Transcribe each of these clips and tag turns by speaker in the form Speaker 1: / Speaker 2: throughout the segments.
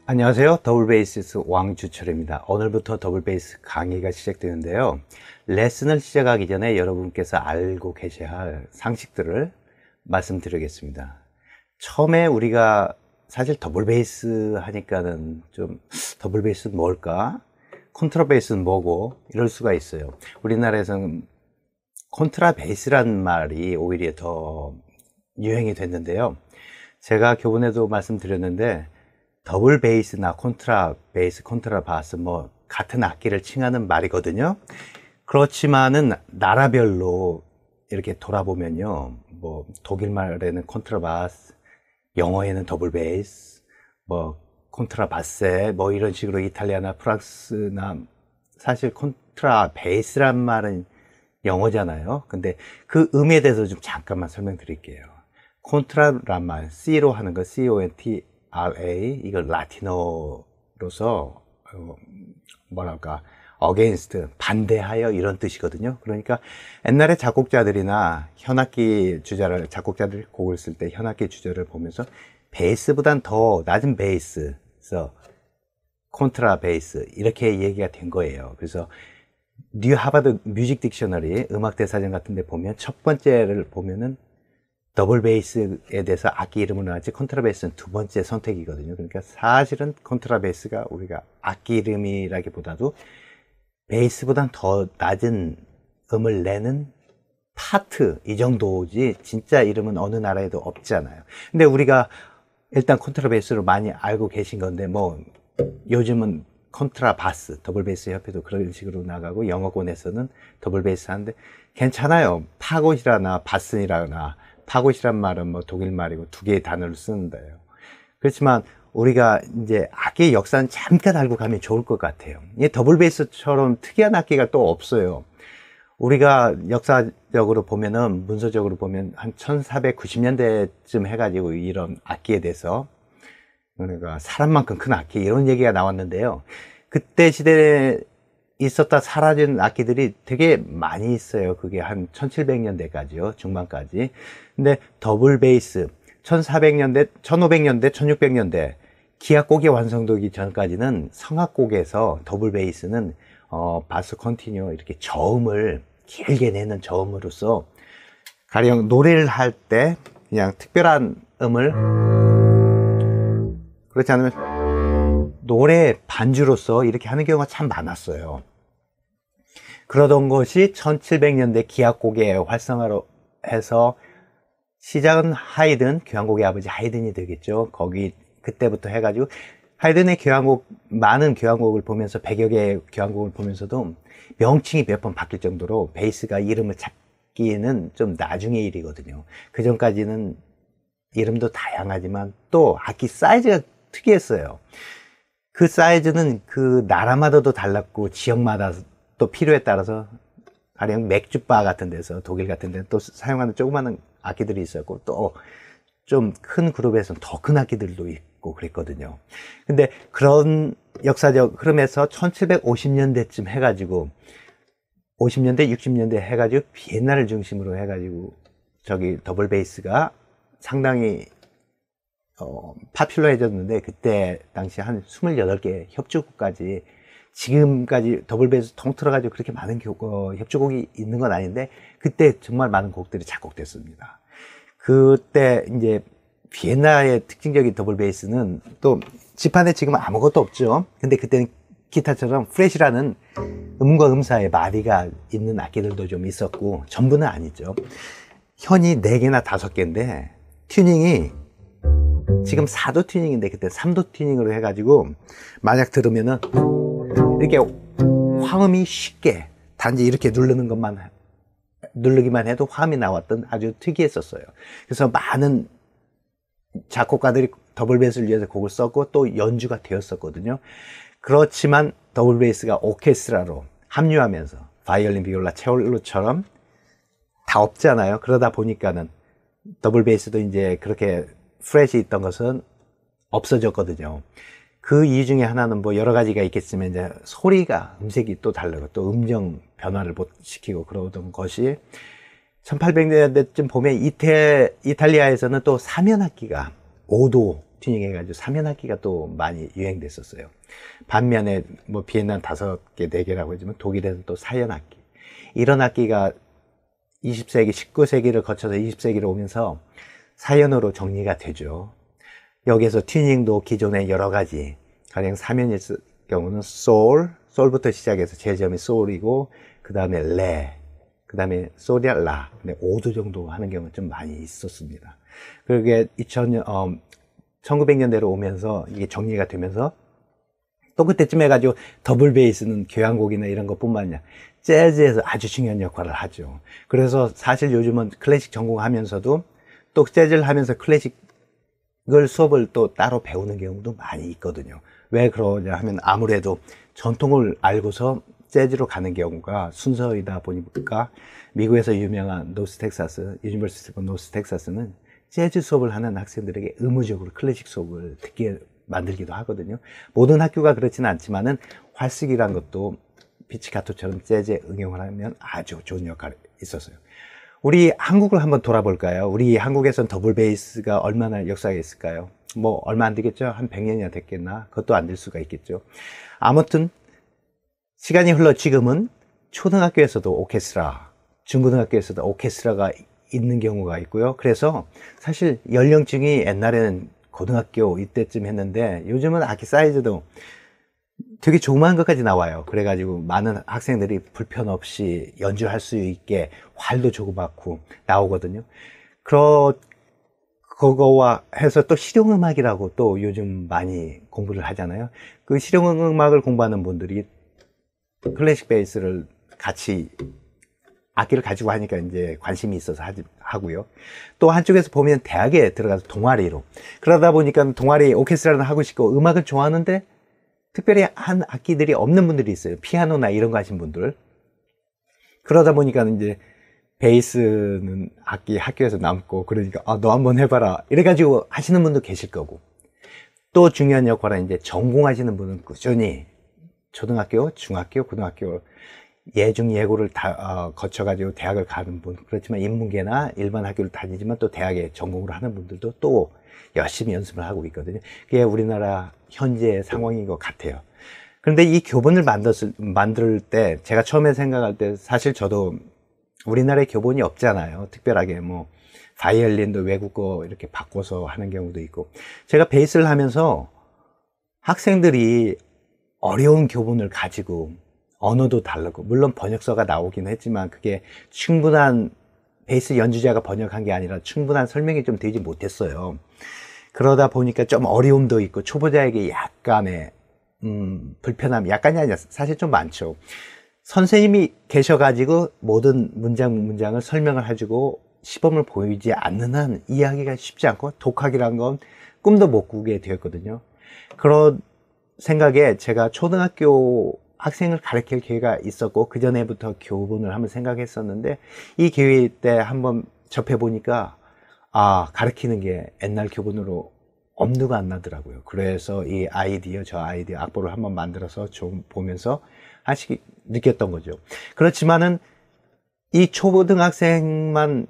Speaker 1: 안녕하세요. 더블베이시스 왕주철입니다. 오늘부터 더블베이스 강의가 시작되는데요. 레슨을 시작하기 전에 여러분께서 알고 계셔야 할 상식들을 말씀드리겠습니다. 처음에 우리가 사실 더블베이스 하니까는 좀 더블베이스는 뭘까? 콘트라베이스는 뭐고? 이럴 수가 있어요. 우리나라에서는 콘트라베이스란 말이 오히려 더 유행이 됐는데요. 제가 교본에도 말씀드렸는데 더블 베이스나 콘트라베이스, 콘트라바스 뭐 같은 악기를 칭하는 말이거든요. 그렇지만은 나라별로 이렇게 돌아보면요, 뭐 독일 말에는 콘트라바스, 영어에는 더블 베이스, 뭐 콘트라바세, 뭐 이런 식으로 이탈리아나 프랑스나 사실 콘트라베이스란 말은 영어잖아요. 근데 그 의미에 대해서 좀 잠깐만 설명드릴게요. 콘트라란 말, C로 하는 거, CONTRA, 이걸 라틴어로서 뭐랄까 against, 반대하여 이런 뜻이거든요. 그러니까 옛날에 작곡자들이나 현악기 주자를, 작곡자들이 곡을 쓸 때 현악기 주자를 보면서 베이스보단 더 낮은 베이스에서 콘트라 베이스 이렇게 얘기가 된 거예요. 그래서 뉴 하버드 뮤직 딕셔너리, 음악 대사전 같은 데 보면 첫 번째를 보면은 더블 베이스에 대해서 악기 이름을 나왔지 콘트라베이스는 두 번째 선택이거든요. 그러니까 사실은 콘트라베이스가 우리가 악기 이름이라기보다도 베이스보단 더 낮은 음을 내는 파트, 이 정도지 진짜 이름은 어느 나라에도 없잖아요. 근데 우리가 일단 콘트라베이스로 많이 알고 계신 건데 뭐 요즘은 콘트라바스, 더블베이스 협회도 그런 식으로 나가고 영어권에서는 더블베이스 하는데 괜찮아요. 파고시라나 바스니라나, 파고시란 말은 뭐 독일 말이고 두 개의 단어를 쓰는데요. 그렇지만 우리가 이제 악기의 역사는 잠깐 알고 가면 좋을 것 같아요. 이 더블 베이스처럼 특이한 악기가 또 없어요. 우리가 역사적으로 보면은, 문서적으로 보면 한 1490년대쯤 해가지고 이런 악기에 대해서, 그러니까 사람만큼 큰 악기 이런 얘기가 나왔는데요. 그때 시대에 있었다 사라진 악기들이 되게 많이 있어요. 그게 한 1700년대까지요. 중반까지. 근데 더블 베이스 1400년대, 1500년대, 1600년대 기악곡이 완성되기 전까지는 성악곡에서 더블 베이스는 바스 컨티뉴 이렇게 저음을 길게 내는 저음으로써 가령 노래를 할 때 그냥 특별한 음을, 그렇지 않으면 노래 반주로서 이렇게 하는 경우가 참 많았어요. 그러던 것이 1700년대 기악곡의 활성화로 해서 시작은 하이든, 교향곡의 아버지 하이든이 되겠죠. 거기 그때부터 해가지고 하이든의 교향곡, 많은 교향곡을 보면서 100여 개의 교향곡을 보면서도 명칭이 몇 번 바뀔 정도로 베이스가 이름을 찾기는 좀 나중의 일이거든요. 그 전까지는 이름도 다양하지만 또 악기 사이즈가 특이했어요. 그 사이즈는 그 나라마다도 달랐고 지역마다 또 필요에 따라서, 가령 맥주바 같은 데서, 독일 같은 데는 또 사용하는 조그마한 악기들이 있었고 또 좀 큰 그룹에서는 더 큰 악기들도 있고 그랬거든요. 근데 그런 역사적 흐름에서 1750년대쯤 해가지고 50년대 60년대 해가지고 비엔나를 중심으로 해가지고 저기 더블 베이스가 상당히 파퓰러해졌는데, 그때 당시 한 28개 협주곡까지, 지금까지 더블 베이스 통틀어가지고 그렇게 많은 협주곡이 있는 건 아닌데 그때 정말 많은 곡들이 작곡됐습니다. 그때 이제 비엔나의 특징적인 더블 베이스는 또 지판에 지금 아무것도 없죠. 근데 그때는 기타처럼 프렛이라는 음과 음 사이에 마디가 있는 악기들도 좀 있었고, 전부는 아니죠. 현이 4개나 5개인데 튜닝이 지금 4도 튜닝인데 그때 3도 튜닝으로 해가지고 만약 들으면은 이렇게 화음이 쉽게 단지 이렇게 누르기만 해도 화음이 나왔던 아주 특이했었어요. 그래서 많은 작곡가들이 더블 베이스를 위해서 곡을 썼고 또 연주가 되었었거든요. 그렇지만 더블 베이스가 오케스트라로 합류하면서 바이올린, 비올라, 첼로처럼 다 없잖아요. 그러다 보니까는 더블 베이스도 이제 그렇게 프렛이 있던 것은 없어졌거든요. 그 이유 중에 하나는 뭐 여러 가지가 있겠지만 이제 소리가, 음색이 또 다르고 또 음정 변화를 못 시키고 그러던 것이 1800년대쯤 보면 이탈리아에서는 또 사면악기가 5도 튜닝해가지고 3연악기가 또 많이 유행됐었어요. 반면에 뭐 비엔나 5개, 4개라고 하지만 독일에는 또 4연악기. 이런 악기가 20세기, 19세기를 거쳐서 20세기로 오면서 4연으로 정리가 되죠. 여기에서 튜닝도 기존의 여러 가지, 가령 3연일 경우는 솔부터 시작해서 제일 처음에 솔이고, 그 다음에 레, 그 다음에 솔이야 라, 5도 정도 하는 경우가 좀 많이 있었습니다. 그게 1900년대로 오면서 이게 정리가 되면서 또 그때쯤 해가지고 더블 베이스는 교향곡이나 이런 것뿐만 아니라 재즈에서 아주 중요한 역할을 하죠. 그래서 사실 요즘은 클래식 전공하면서도 또 재즈를 하면서 클래식을 수업을 또 따로 배우는 경우도 많이 있거든요. 왜 그러냐 하면 아무래도 전통을 알고서 재즈로 가는 경우가 순서이다 보니까 미국에서 유명한 노스 텍사스, 유니버시티 오브 노스 텍사스는 재즈 수업을 하는 학생들에게 의무적으로 클래식 수업을 듣게 만들기도 하거든요. 모든 학교가 그렇지는 않지만은 활스기란 것도 피치카토처럼 재즈에 응용을 하면 아주 좋은 역할이 있었어요. 우리 한국을 한번 돌아볼까요? 우리 한국에선 더블 베이스가 얼마나 역사가 있을까요? 뭐 얼마 안 되겠죠? 한 100년이나 됐겠나? 그것도 안 될 수가 있겠죠. 아무튼 시간이 흘러 지금은 초등학교에서도 오케스트라, 중고등학교에서도 오케스트라가 있는 경우가 있고요. 그래서 사실 연령층이 옛날에는 고등학교 이때쯤 했는데 요즘은 악기 사이즈도 되게 조그마한 것까지 나와요. 그래가지고 많은 학생들이 불편 없이 연주할 수 있게 활도 조그맣고 나오거든요. 그거와 해서 또 실용음악이라고 또 요즘 많이 공부를 하잖아요. 그 실용음악을 공부하는 분들이 클래식 베이스를 같이 악기를 가지고 하니까 이제 관심이 있어서 하고요. 또 한쪽에서 보면 대학에 들어가서 동아리로. 그러다 보니까 동아리 오케스트라는 하고 싶고 음악을 좋아하는데 특별히 한 악기들이 없는 분들이 있어요. 피아노나 이런 거 하신 분들. 그러다 보니까 이제 베이스는 악기 학교에서 남고 그러니까 너 한번 해봐라. 이래가지고 하시는 분도 계실 거고. 또 중요한 역할은 이제 전공하시는 분은 꾸준히 초등학교, 중학교, 고등학교 예중 예고를 다 거쳐가지고 대학을 가는 분, 그렇지만 인문계나 일반 학교를 다니지만 또 대학에 전공을 하는 분들도 또 열심히 연습을 하고 있거든요. 그게 우리나라 현재 상황인 것 같아요. 그런데 이 교본을 만들 때 제가 처음에 생각할 때 사실 저도 우리나라에 교본이 없잖아요. 특별하게 뭐 바이올린도 외국어 이렇게 바꿔서 하는 경우도 있고, 제가 베이스를 하면서 학생들이 어려운 교본을 가지고 언어도 다르고 물론 번역서가 나오긴 했지만 그게 충분한 베이스 연주자가 번역한 게 아니라 충분한 설명이 좀 되지 못했어요. 그러다 보니까 좀 어려움도 있고 초보자에게 약간의 불편함이, 약간이 아니라 사실 좀 많죠. 선생님이 계셔가지고 모든 문장을 설명을 해주고 시범을 보이지 않는 한 이해하기가 쉽지 않고 독학이란 건 꿈도 못 꾸게 되었거든요. 그런 생각에 제가 초등학교 학생을 가르칠 기회가 있었고 그 전에부터 교본을 한번 생각했었는데 이 기회 때 한번 접해보니까 가르치는 게 옛날 교본으로 엄두가 안 나더라고요. 그래서 이 아이디어, 저 아이디어 악보를 한번 만들어서 좀 보면서 하시기 느꼈던 거죠. 그렇지만은 이 초등학생만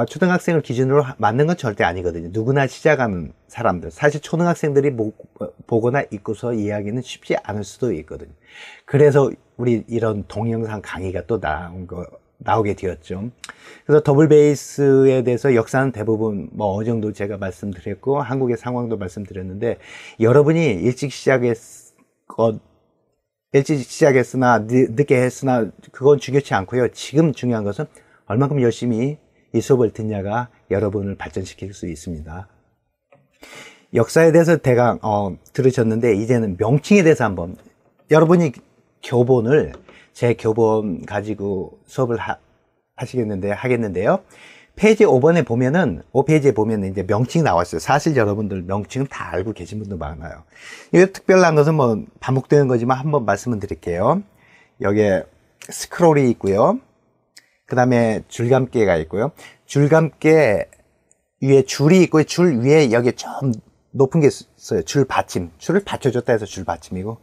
Speaker 1: 초등학생을 기준으로 만든 건 절대 아니거든요. 누구나 시작하는 사람들, 사실 초등학생들이 보거나 읽고서 이해하기는 쉽지 않을 수도 있거든요. 그래서 우리 이런 동영상 강의가 또 나오게 되었죠. 그래서 더블 베이스에 대해서 역사는 대부분 뭐 어느 정도 제가 말씀드렸고 한국의 상황도 말씀드렸는데, 여러분이 일찍 시작했으나 늦게 했으나 그건 중요치 않고요. 지금 중요한 것은 얼마큼 열심히 이 수업을 듣냐가 여러분을 발전시킬 수 있습니다. 역사에 대해서 대강 들으셨는데 이제는 명칭에 대해서 한번, 여러분이 제 교본 가지고 수업을 하겠는데요. 페이지 5번에 보면은, 5페이지에 보면은 이제 명칭이 나왔어요. 사실 여러분들 명칭은 다 알고 계신 분도 많아요. 이게 특별한 것은 뭐 반복되는 거지만 한번 말씀을 드릴게요. 여기에 스크롤이 있고요. 그 다음에 줄감개가 있고요. 줄감개 위에 줄이 있고 줄 위에 여기 좀 높은 게 있어요. 줄 받침. 줄을 받쳐줬다 해서 줄 받침이고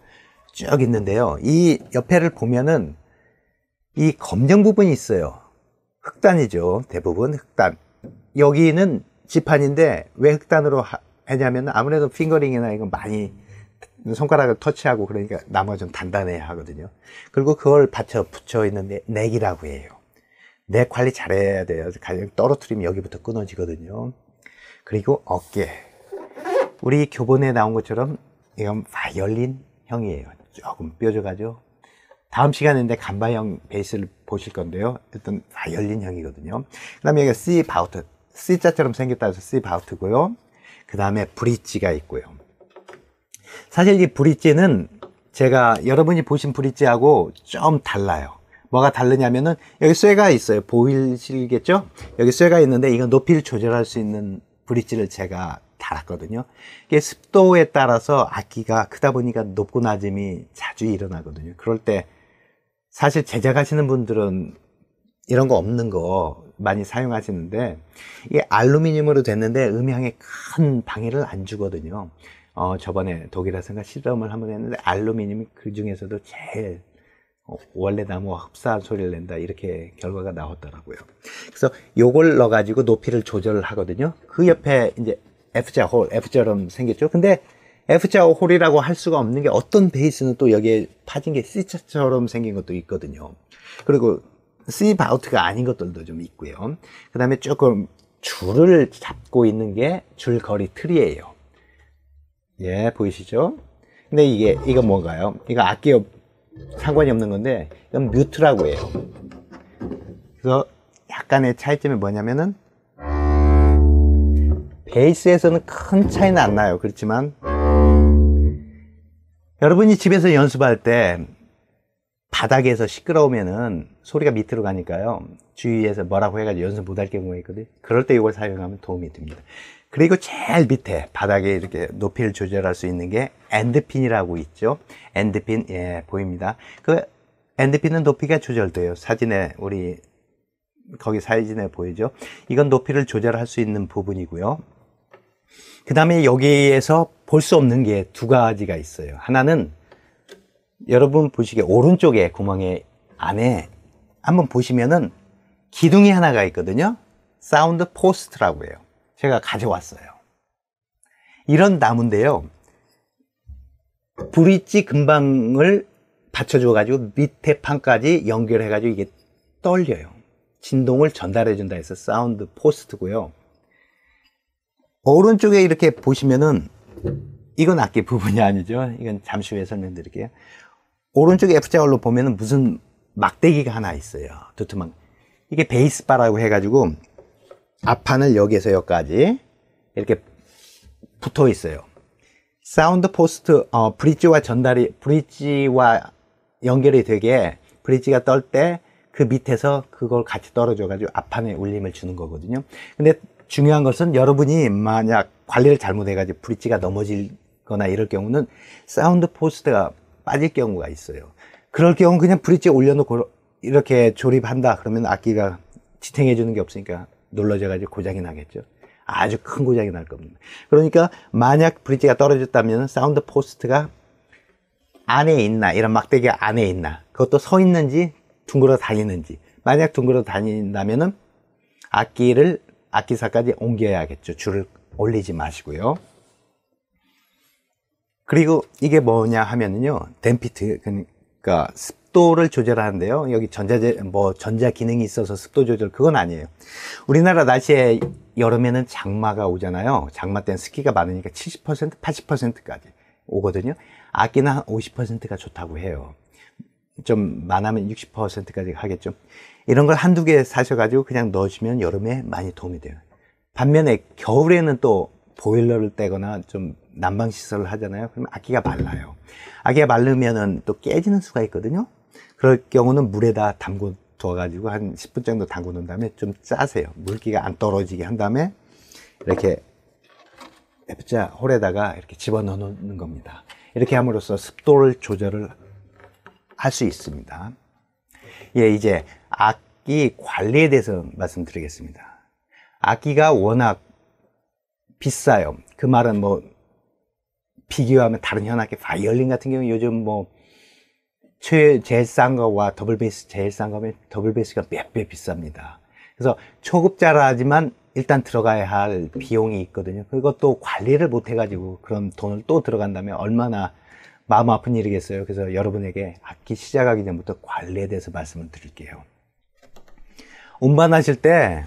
Speaker 1: 쭉 있는데요. 이 옆에를 보면은 이 검정 부분이 있어요. 흑단이죠. 대부분 흑단. 여기는 지판인데 왜 흑단으로 왜냐하면 아무래도 핑거링이나 이건 많이 손가락을 터치하고 그러니까 나무가 좀 단단해야 하거든요. 그리고 그걸 붙여 있는데 넥이라고 해요. 넥 관리 잘해야 돼요. 가령 떨어뜨리면 여기부터 끊어지거든요. 그리고 어깨. 우리 교본에 나온 것처럼 이건 바이올린형이에요. 조금 뾰족하죠. 다음 시간인데 간바형 베이스를 보실 건데요. 일단 바이올린형이거든요. 그 다음에 여기가 C 바우트. C자처럼 생겼다 해서 C 바우트고요. 그 다음에 브릿지가 있고요. 사실 이 브릿지는 제가 여러분이 보신 브릿지하고 좀 달라요. 뭐가 다르냐면은 여기 쇠가 있어요. 보이시겠죠? 여기 쇠가 있는데 이건 높이를 조절할 수 있는 브릿지를 제가 달았거든요. 이게 습도에 따라서 악기가 크다 보니까 높고 낮음이 자주 일어나거든요. 그럴 때 사실 제작하시는 분들은 이런 거 없는 거 많이 사용하시는데 이게 알루미늄으로 됐는데 음향에 큰 방해를 안 주거든요. 저번에 독일에서가 실험을 한번 했는데 알루미늄이 그 중에서도 제일 원래 나무와 흡사한 소리를 낸다 이렇게 결과가 나왔더라고요. 그래서 요걸 넣어가지고 높이를 조절을 하거든요. 그 옆에 이제 F자 홀, F자처럼 생겼죠. 근데 F자 홀이라고 할 수가 없는 게 어떤 베이스는 또 여기에 파진 게 C자처럼 생긴 것도 있거든요. 그리고 C 바우트가 아닌 것들도 좀 있고요. 그 다음에 조금 줄을 잡고 있는 게 줄거리 틀이에요. 예, 보이시죠? 근데 이거 뭔가요? 이거 악기 상관이 없는 건데, 이건 뮤트라고 해요. 그래서 약간의 차이점이 뭐냐면은, 베이스에서는 큰 차이는 안 나요. 그렇지만, 여러분이 집에서 연습할 때, 바닥에서 시끄러우면은 소리가 밑으로 가니까요. 주위에서 뭐라고 해가지고 연습 못할 경우가 있거든요. 그럴 때 이걸 사용하면 도움이 됩니다. 그리고 제일 밑에 바닥에 이렇게 높이를 조절할 수 있는 게 엔드핀이라고 있죠. 엔드핀, 예, 보입니다. 그 엔드핀은 높이가 조절돼요. 사진에, 거기 사진에 보이죠? 이건 높이를 조절할 수 있는 부분이고요. 그 다음에 여기에서 볼 수 없는 게 두 가지가 있어요. 하나는 여러분 보시기에 오른쪽에 구멍에 안에 한번 보시면은 기둥이 하나가 있거든요. 사운드 포스트라고 해요. 제가 가져왔어요. 이런 나무인데요. 브릿지 금방을 받쳐줘 가지고 밑에 판까지 연결해 가지고 이게 떨려요. 진동을 전달해 준다 해서 사운드 포스트고요. 오른쪽에 이렇게 보시면은 이건 악기 부분이 아니죠. 이건 잠시 후에 설명드릴게요. 오른쪽에 F자홀로 보면은 무슨 막대기가 하나 있어요. 두툼한. 이게 베이스바라고 해가지고 앞판을 여기에서 여기까지 이렇게 붙어 있어요. 사운드 포스트, 브릿지와 연결이 되게 브릿지가 떨 때 그 밑에서 그걸 같이 떨어져가지고 앞판에 울림을 주는 거거든요. 근데 중요한 것은 여러분이 만약 관리를 잘못해가지고 브릿지가 넘어지거나 이럴 경우는 사운드 포스트가 빠질 경우가 있어요. 그럴 경우는 그냥 브릿지에 올려놓고 이렇게 조립한다 그러면 악기가 지탱해 주는 게 없으니까 눌러져 가지고 고장이 나겠죠. 아주 큰 고장이 날 겁니다. 그러니까 만약 브릿지가 떨어졌다면 사운드 포스트가 안에 있나, 이런 막대기가 안에 있나, 그것도 서 있는지 둥글어 다니는지. 만약 둥글어 다닌다면은 악기사까지 옮겨야겠죠. 줄을 올리지 마시고요. 그리고 이게 뭐냐 하면은요, 댐피트, 그러니까 습도를 조절하는데요. 여기 전자 기능이 있어서 습도 조절, 그건 아니에요. 우리나라 날씨에 여름에는 장마가 오잖아요. 장마 때는 습기가 많으니까 70%, 80%까지 오거든요. 악기는 한 50%가 좋다고 해요. 좀 많으면 60%까지 하겠죠. 이런 걸 한두 개 사셔가지고 그냥 넣으시면 여름에 많이 도움이 돼요. 반면에 겨울에는 또 보일러를 떼거나 좀 난방시설을 하잖아요. 그러면 악기가 말라요. 악기가 마르면은 또 깨지는 수가 있거든요. 그럴 경우는 물에다 담궈 두어가지고 한 10분 정도 담궈 놓은 다음에 좀 짜세요. 물기가 안 떨어지게 한 다음에 이렇게 F자 홀에다가 이렇게 집어넣어 놓는 겁니다. 이렇게 함으로써 습도를 조절을 할 수 있습니다. 예, 이제 악기 관리에 대해서 말씀드리겠습니다. 악기가 워낙 비싸요. 그 말은 뭐 비교하면 다른 현악기 바이올린 같은 경우 요즘 뭐 제일 싼 거와 더블 베이스 제일 싼 거면 더블 베이스가 몇 배 비쌉니다. 그래서 초급자라 하지만 일단 들어가야 할 비용이 있거든요. 그것도 관리를 못 해가지고 그런 돈을 또 들어간다면 얼마나 마음 아픈 일이겠어요. 그래서 여러분에게 악기 시작하기 전부터 관리에 대해서 말씀을 드릴게요. 운반하실 때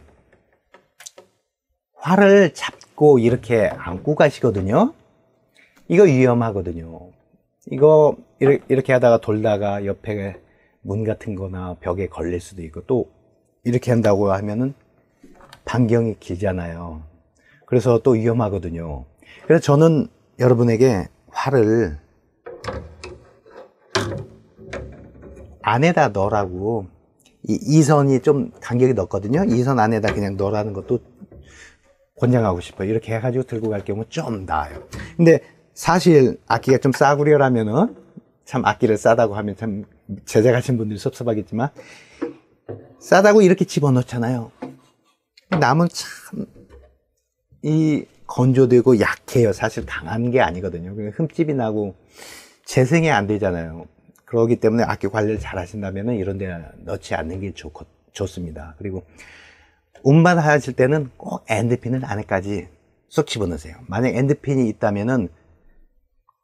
Speaker 1: 활을 잡고 이렇게 안고 가시거든요. 이거 위험하거든요. 이거 이렇게 하다가 돌다가 옆에 문 같은 거나 벽에 걸릴 수도 있고, 또 이렇게 한다고 하면은 반경이 길잖아요. 그래서 또 위험하거든요. 그래서 저는 여러분에게 활을 안에다 넣으라고, 이 선이 좀 간격이 넓거든요. 이 선 안에다 그냥 넣으라는 것도 권장하고 싶어요. 이렇게 해가지고 들고 갈 경우 좀 나아요. 근데 사실 악기가 좀 싸구려라면은, 참 악기를 싸다고 하면 참 제작하신 분들이 섭섭하겠지만, 싸다고 이렇게 집어넣잖아요. 나무는 참 이 건조되고 약해요. 사실 강한 게 아니거든요. 흠집이 나고 재생이 안 되잖아요. 그렇기 때문에 악기 관리를 잘 하신다면 이런 데 넣지 않는 게 좋습니다. 그리고 운반하실 때는 꼭 엔드핀을 안에까지 쏙 집어넣으세요. 만약 엔드핀이 있다면은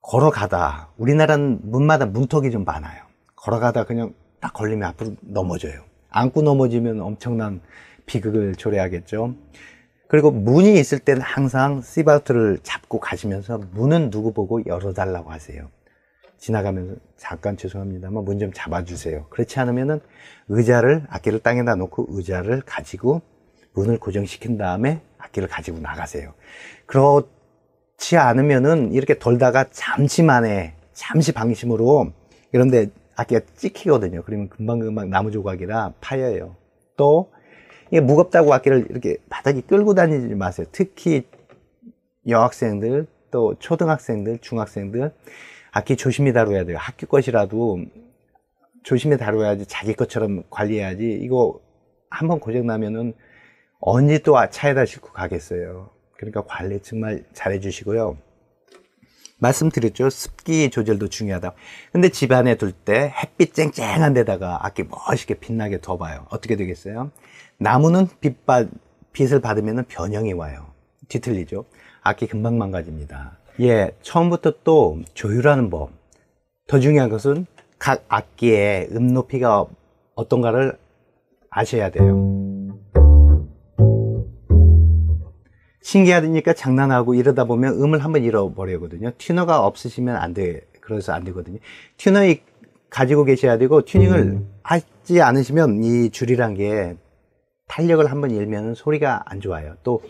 Speaker 1: 걸어가다, 우리나라는 문마다 문턱이 좀 많아요. 걸어가다 그냥 딱 걸리면 앞으로 넘어져요. 안고 넘어지면 엄청난 비극을 초래하겠죠. 그리고 문이 있을 때는 항상 시바우트를 잡고 가시면서 문은 누구 보고 열어달라고 하세요. 지나가면서 잠깐 죄송합니다만 문 좀 잡아주세요. 그렇지 않으면은 의자를, 악기를 땅에다 놓고 의자를 가지고 문을 고정시킨 다음에 악기를 가지고 나가세요. 그렇지 않으면은 이렇게 돌다가 잠시 방심으로 이런데 악기가 찍히거든요. 그러면 금방금방 나무 조각이라 파여요. 또 이게 무겁다고 악기를 이렇게 바닥에 끌고 다니지 마세요. 특히 여학생들, 또 초등학생들, 중학생들 악기 조심히 다뤄야 돼요. 학교 것이라도 조심히 다뤄야지, 자기 것처럼 관리해야지. 이거 한번 고장 나면은 언제 또 차에다 싣고 가겠어요. 그러니까 관리 정말 잘 해주시고요. 말씀드렸죠. 습기 조절도 중요하다. 근데 집 안에 둘 때 햇빛 쨍쨍한 데다가 악기 멋있게 빛나게 둬봐요. 어떻게 되겠어요? 나무는 빛을 받으면 변형이 와요. 뒤틀리죠. 악기 금방 망가집니다. 예, 처음부터 또 조율하는 법. 더 중요한 것은 각 악기의 높이가 어떤가를 아셔야 돼요. 신기하니까 장난하고 이러다 보면 음을 한번 잃어버리거든요. 튜너가 없으시면 안 돼. 그래서 안 되거든요. 튜너 가지고 계셔야 되고, 튜닝을 하지 않으시면 이 줄이란 게 탄력을 한번 잃으면 소리가 안 좋아요. 또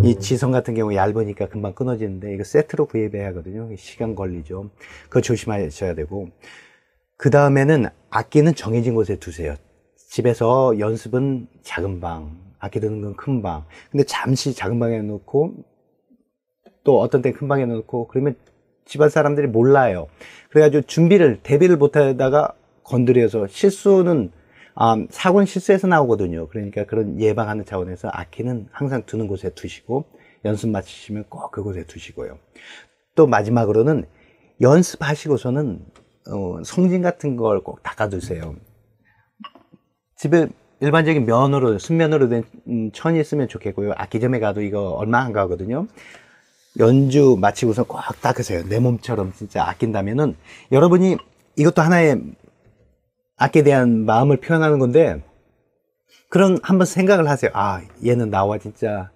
Speaker 1: 이 지선 같은 경우 얇으니까 금방 끊어지는데 이거 세트로 구입해야 하거든요. 시간 걸리죠. 그거 조심하셔야 되고, 그 다음에는 악기는 정해진 곳에 두세요. 집에서 연습은 작은 방, 악기 듣는 건 큰 방. 근데 잠시 작은 방에 놓고 또 어떤 때 큰 방에 놓고 그러면 집안 사람들이 몰라요. 그래가지고 대비를 못하다가 건드려서 실수는 사고는 실수해서 나오거든요. 그러니까 그런 예방하는 차원에서 악기는 항상 두는 곳에 두시고, 연습 마치시면 꼭 그곳에 두시고요. 또 마지막으로는 연습하시고서는 송진 같은 걸 꼭 닦아두세요. 집에 일반적인 순면으로 된 천이 있으면 좋겠고요. 악기점에 가도 이거 얼마 안 가거든요. 연주 마치고서 꼭 닦으세요. 내 몸처럼 진짜 아낀다면은, 여러분이 이것도 하나의 악기에 대한 마음을 표현하는 건데, 한번 생각을 하세요. 얘는 나와 진짜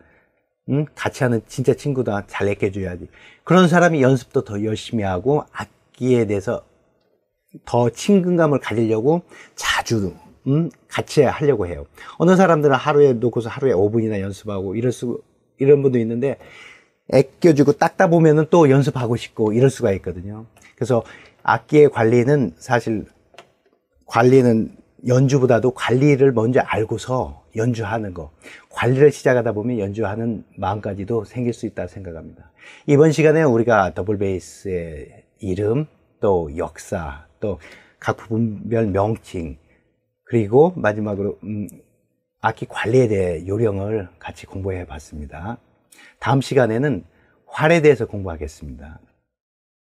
Speaker 1: 같이 하는 진짜 친구다. 잘 아껴줘야지. 그런 사람이 연습도 더 열심히 하고 악기에 대해서 더 친근감을 가지려고 자주 같이 하려고 해요. 어느 사람들은 하루에 놓고서 하루에 5분이나 연습하고 이런 분도 있는데, 아껴주고 닦다 보면은 또 연습하고 싶고 이럴 수가 있거든요. 그래서 악기의 관리는 연주보다도 관리를 먼저 알고서 연주하는 거, 관리를 시작하다 보면 연주하는 마음까지도 생길 수 있다 생각합니다. 이번 시간에 우리가 더블 베이스의 이름, 또 역사, 또 각 부분별 명칭, 그리고 마지막으로 악기 관리에 대해 요령을 같이 공부해 봤습니다. 다음 시간에는 활에 대해서 공부하겠습니다.